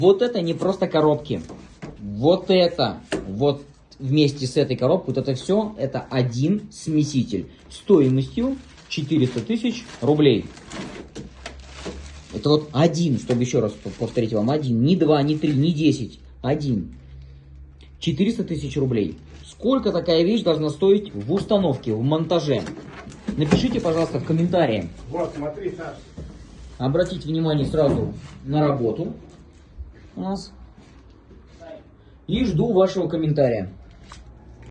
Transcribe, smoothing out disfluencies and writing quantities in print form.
Вот это не просто коробки. Вот это, вот вместе с этой коробкой, вот это все, это один смеситель стоимостью 400 тысяч рублей. Это вот один, чтобы еще раз повторить вам, один, не два, не три, не 10, один. 400 тысяч рублей. Сколько такая вещь должна стоить в установке, в монтаже? Напишите, пожалуйста, в комментариях. Вот, смотри, Саш. Обратите внимание сразу на работу у нас. И жду вашего комментария.